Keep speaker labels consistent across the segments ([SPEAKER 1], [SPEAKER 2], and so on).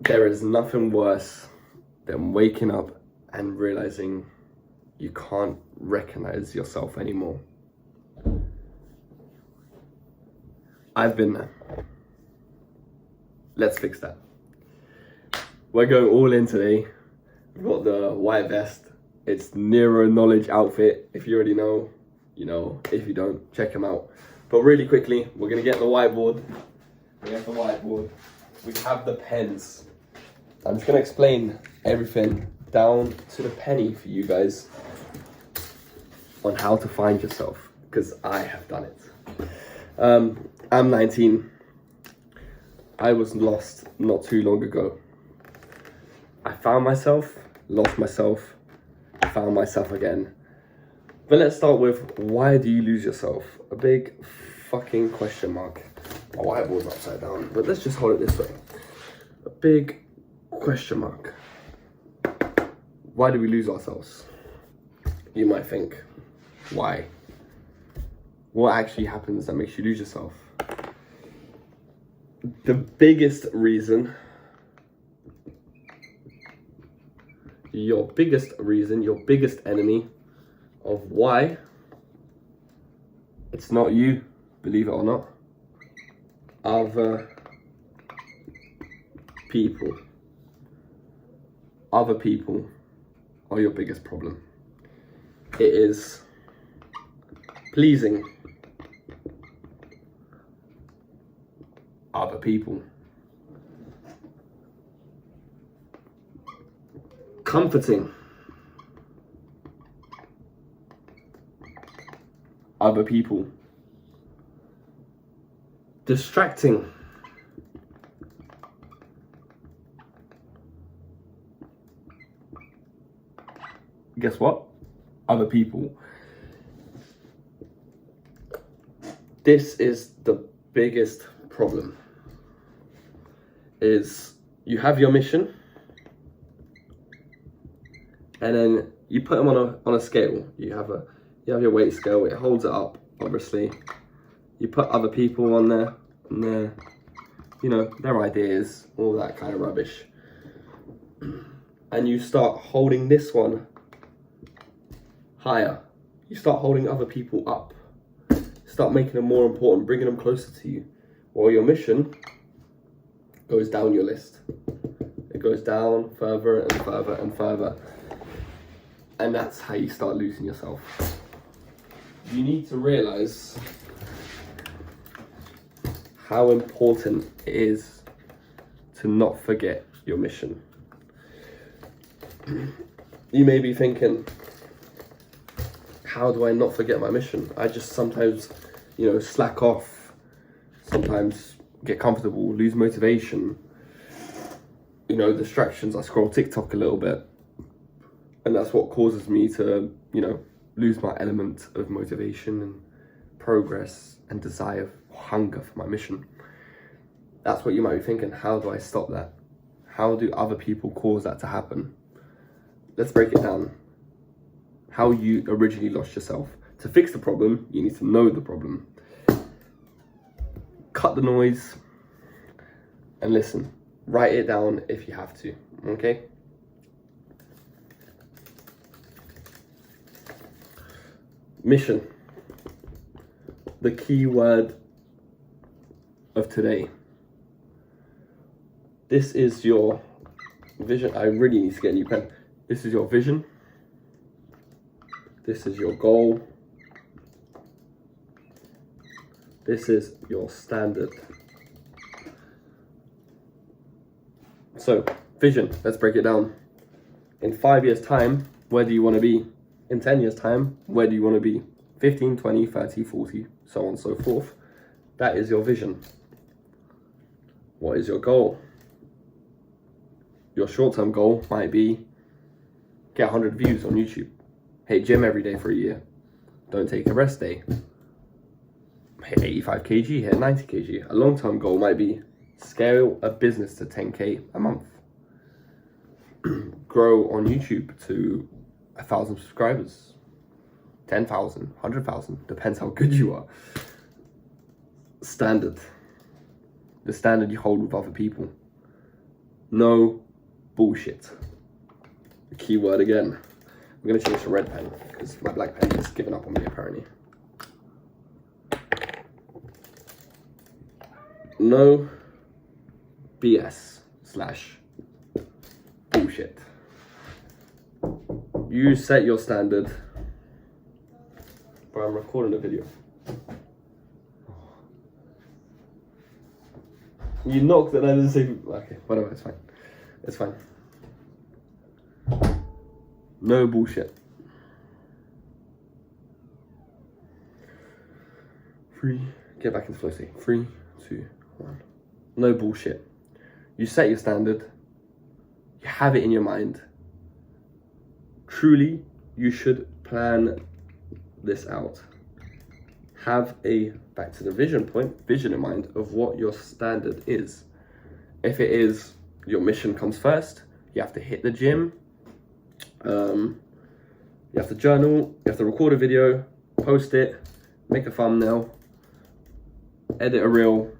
[SPEAKER 1] There is nothing worse than waking up and realizing you can't recognize yourself anymore. I've been there. Let's fix that. We're going all in today. We've got the white vest. It's Nero Knowledge outfit. If you already know, you know. If you don't, check them out. But really quickly, we're gonna get the whiteboard. We have the whiteboard. We have the pens. I'm just gonna explain everything down to the penny for you guys on how to find yourself, because I have done it. I'm 19. I was lost not too long ago. I found myself, lost myself, found myself again. But let's start with, why do you lose yourself? A big fucking question mark. My whiteboard's upside down, but let's just hold it this way. A big question mark. Why do we lose ourselves? You might think, why? What actually happens that makes you lose yourself? The biggest reason, your biggest enemy of why it's not you, believe it or not, other people. Other people are your biggest problem. It is pleasing other people, comforting other people, distracting guess what? Other people. This is the biggest problem. Is you have your mission, and then you put them on a scale. You have your weight scale. It holds it up, obviously. You put other people on there, and their ideas, all that kind of rubbish, and you start holding this one higher. You start holding other people up. Start making them more important, bringing them closer to you. While your mission goes down your list. It goes down further and further and further. And that's how you start losing yourself. You need to realize how important it is to not forget your mission. You may be thinking, how do I not forget my mission? I just sometimes, slack off, sometimes get comfortable, lose motivation, distractions. I scroll TikTok a little bit, and that's what causes me to, lose my element of motivation and progress and desire, hunger for my mission. That's what you might be thinking. How do I stop that? How do other people cause that to happen? Let's break it down. How you originally lost yourself. To fix the problem, you need to know the problem. Cut the noise and listen. Write it down if you have to, okay? Mission. The key word of today. This is your vision. I really need to get a new pen. This is your vision. This is your goal. This is your standard. So, vision, let's break it down. In 5 years' time, where do you want to be? In 10 years' time, where do you want to be? 15, 20, 30, 40, so on and so forth. That is your vision. What is your goal? Your short-term goal might be get 100 views on YouTube. Hit gym every day for a year. Don't take a rest day. Hit 85 kg, hit 90 kg. A long-term goal might be scale a business to 10k a month. Grow on YouTube to 1,000 subscribers. 10,000, 100,000, depends how good you are. Standard. The standard you hold with other people. No bullshit. The key word again. I'm gonna change to red pen because my black pen has given up on me apparently. No BS / bullshit. You set your standard. But I'm recording a video. You knocked and I didn't say. Okay, whatever, it's fine. It's fine. No bullshit. 3, get back into flow state. 3, 2, 1. No bullshit. You set your standard. You have it in your mind. Truly, you should plan this out. Have a, back to the vision in mind of what your standard is. If it is your mission comes first, you have to hit the gym, you have to journal, you have to record a video, post it, make a thumbnail, edit a reel,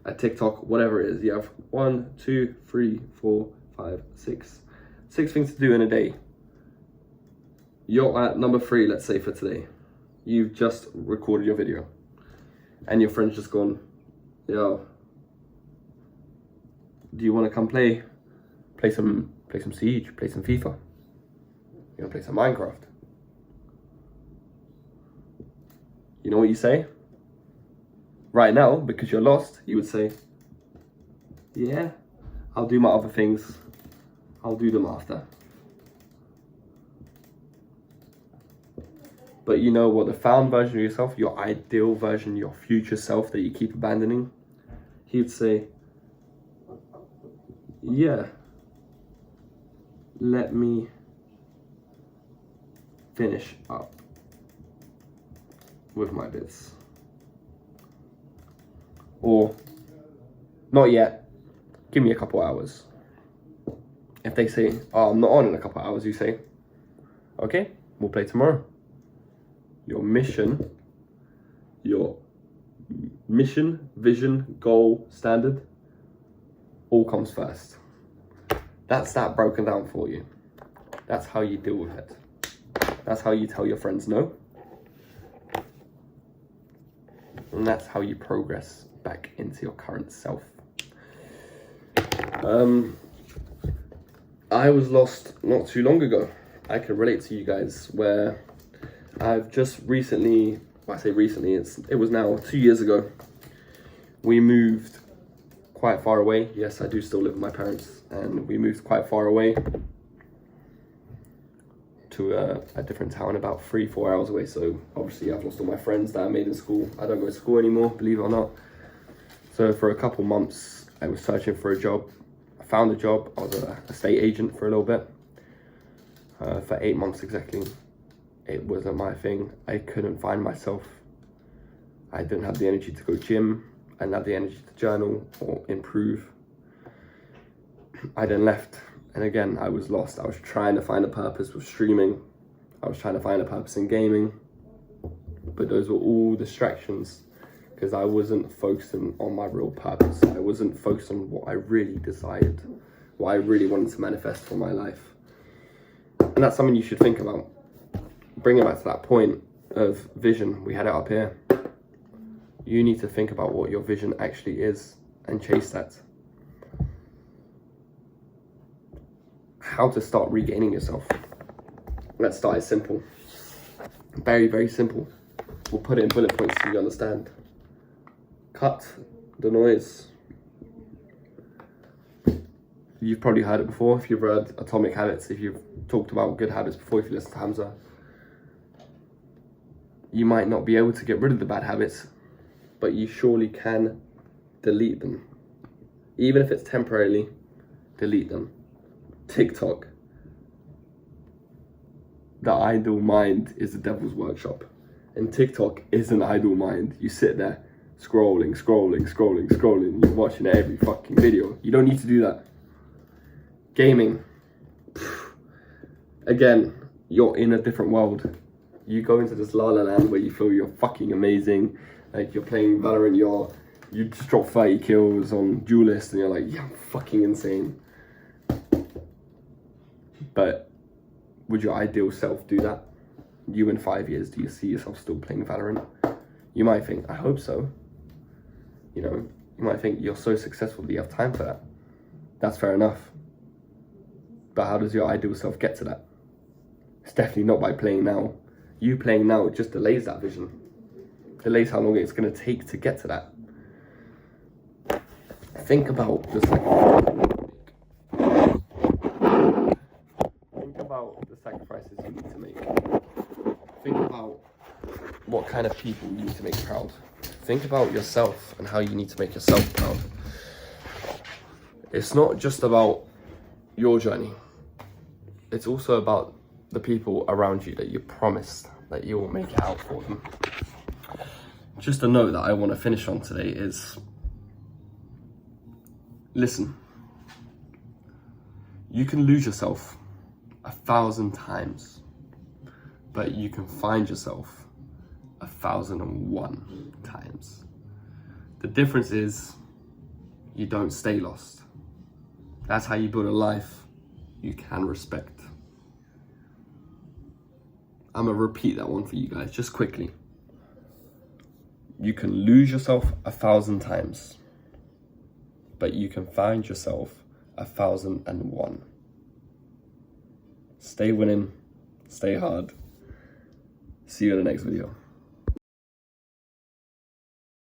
[SPEAKER 1] a TikTok, whatever it is. You have 1, 2, 3, 4, 5, 6 things to do in a day. You're at number 3, let's say, for today. You've just recorded your video and your friend's just gone, yo, do you want to come play some Siege, play some FIFA? You want to play some Minecraft? You know what you say? Right now, because you're lost, you would say, yeah, I'll do my other things. I'll do them after. But you know what, the found version of yourself, your ideal version, your future self that you keep abandoning, he would say, yeah, let me finish up with my bits. Or, not yet, give me a couple hours. If they say, oh, I'm not on in a couple hours, you say, okay, we'll play tomorrow. Your mission, vision, goal, standard, all comes first. That's that broken down for you. That's how you deal with it. That's how you tell your friends no. And that's how you progress back into your current self. I was lost not too long ago. I can relate to you guys where I've just recently, well, I say recently, it was now 2 years ago. We moved quite far away. Yes, I do still live with my parents, and we moved quite far away to a different town, about 3-4 hours away. So obviously I've lost all my friends that I made in school. I don't go to school anymore, believe it or not. So for a couple months, I was searching for a job. I found a job. I was an estate agent for a little bit, for 8 months exactly. It wasn't my thing. I couldn't find myself. I didn't have the energy to go gym. I didn't have the energy to journal or improve. I then left. And again, I was lost. I was trying to find a purpose with streaming. I was trying to find a purpose in gaming. But those were all distractions because I wasn't focusing on my real purpose. I wasn't focused on what I really desired, what I really wanted to manifest for my life. And that's something you should think about. Bring it back to that point of vision. We had it up here. You need to think about what your vision actually is and chase that. How to start regaining yourself. Let's start it simple. Very, very simple. We'll put it in bullet points so you understand. Cut the noise. You've probably heard it before if you've read Atomic Habits, if you've talked about good habits before, if you listen to Hamza. You might not be able to get rid of the bad habits, but you surely can delete them. Even if it's temporarily, delete them. TikTok. The idle mind is the devil's workshop. And TikTok is an idle mind. You sit there scrolling. You're watching every fucking video. You don't need to do that. Gaming. Again, you're in a different world. You go into this la la land where you feel you're fucking amazing. Like you're playing Valorant, you just drop 30 kills on Duelist and you're like, yeah, I'm fucking insane. But would your ideal self do that? You in 5 years, do you see yourself still playing Valorant? You might think, I hope so. You know, you might think you're so successful that you have time for that. That's fair enough. But how does your ideal self get to that? It's definitely not by playing now. You playing now just delays that vision. Delays how long it's going to take to get to that. Think about the sacrifices you need to make. Think about what kind of people you need to make proud. Think about yourself and how you need to make yourself proud. It's not just about your journey. It's also about the people around you that you promised that you will make it out for them. Just a note that I want to finish on today is, listen, you can lose yourself 1,000 times, but you can find yourself 1,001 times. The difference is you don't stay lost. That's how you build a life you can respect. I'm gonna repeat that one for you guys just quickly. You can lose yourself 1,000 times, but you can find yourself 1,001. Stay winning, stay hard. See you in the next video.